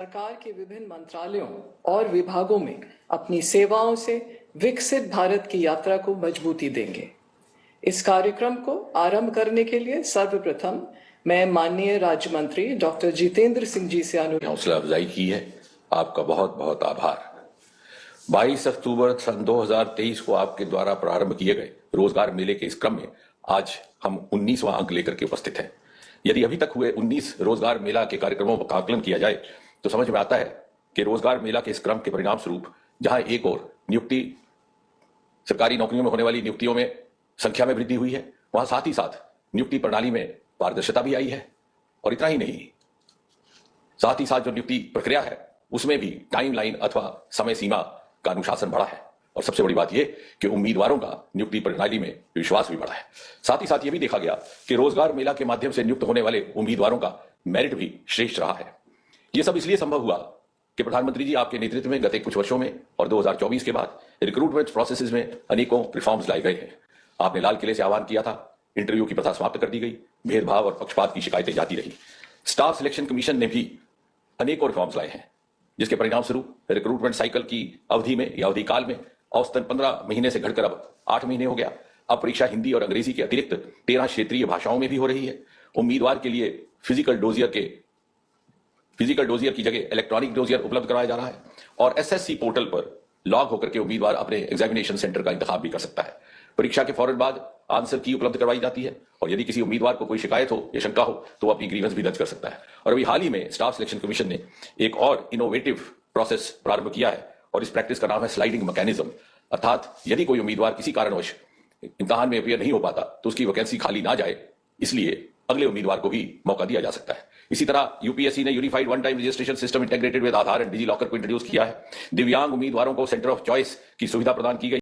सरकार के विभिन्न मंत्रालयों और विभागों में अपनी सेवाओं से विकसित भारत की यात्रा को मजबूती देंगे। इस कार्यक्रम को आरंभ करने के लिए सर्वप्रथम मैं माननीय राज्य मंत्री डॉक्टर जितेंद्र सिंह जी से हौसला अफजाई की है। आपका बहुत बहुत आभार। 22 अक्टूबर सन 2023 को आपके द्वारा प्रारंभ किए गए रोजगार मेले के इस क्रम में आज हम 19वां अंक लेकर के उपस्थित हैं। यदि अभी तक हुए 19 रोजगार मेला के कार्यक्रमों का आकलन किया जाए तो समझ में आता है कि रोजगार मेला के इस क्रम के परिणाम स्वरूप जहां एक और नियुक्ति, सरकारी नौकरियों में होने वाली नियुक्तियों में संख्या में वृद्धि हुई है, वहां साथ ही साथ नियुक्ति प्रणाली में पारदर्शिता भी आई है। और इतना ही नहीं, साथ ही साथ जो नियुक्ति प्रक्रिया है उसमें भी टाइमलाइन अथवा समय सीमा का अनुशासन बढ़ा है। और सबसे बड़ी बात यह कि उम्मीदवारों का नियुक्ति प्रणाली में विश्वास भी बढ़ा है। साथ ही साथ यह भी देखा गया कि रोजगार मेला के माध्यम से नियुक्त होने वाले उम्मीदवारों का मेरिट भी श्रेष्ठ रहा है। यह सब इसलिए संभव हुआ कि प्रधानमंत्री जी आपके नेतृत्व में गत कुछ वर्षों में और 2024 के बाद रिक्रूटमेंट प्रोसेसेस में अनेकों रिफॉर्म्स लाए गए हैं। आपने लाल किले से आह्वान किया था, इंटरव्यू की प्रथा समाप्त कर दी गई, भेदभाव और पक्षपात की शिकायतें जाती रही। स्टाफ सिलेक्शन कमीशन ने भी अनेकों रिफॉर्म्स लाए हैं, जिसके परिणाम स्वरूप रिक्रूटमेंट साइकिल की अवधि में या अवधि काल में औसतन 15 महीने से घटकर अब 8 महीने हो गया। अब परीक्षा हिंदी और अंग्रेजी के अतिरिक्त 13 क्षेत्रीय भाषाओं में भी हो रही है। उम्मीदवार के लिए फिजिकल डोजियर की जगह इलेक्ट्रॉनिक डोजियर उपलब्ध कराया जा रहा है और एसएससी पोर्टल पर लॉग होकर के उम्मीदवार अपने एग्जामिनेशन सेंटर का इंतखाब भी कर सकता है। परीक्षा के फौरन बाद आंसर की उपलब्ध करवाई जाती है और यदि किसी उम्मीदवार को कोई शिकायत हो या शंका हो तो वो अपनी ग्रीवेंस भी दर्ज कर सकता है। और अभी हाल ही में स्टाफ सिलेक्शन कमीशन ने एक और इनोवेटिव प्रोसेस प्रारंभ किया है और इस प्रैक्टिस का नाम है स्लाइडिंग मैकेनिज्म। अर्थात यदि कोई उम्मीदवार किसी कारणवश इम्तिहान में अपीयर नहीं हो पाता तो उसकी वैकेंसी खाली ना जाए, इसलिए अगले उम्मीदवार को भी मौका दिया जा सकता है। इसी तरह यूपीएससी ने unified one time registration system integrated with Aadhaar and DigiLocker को इंट्रोड्यूस किया है। दिव्यांग उम्मीदवारों को सेंटर ऑफ चॉइस की सुविधा प्रदान की गई।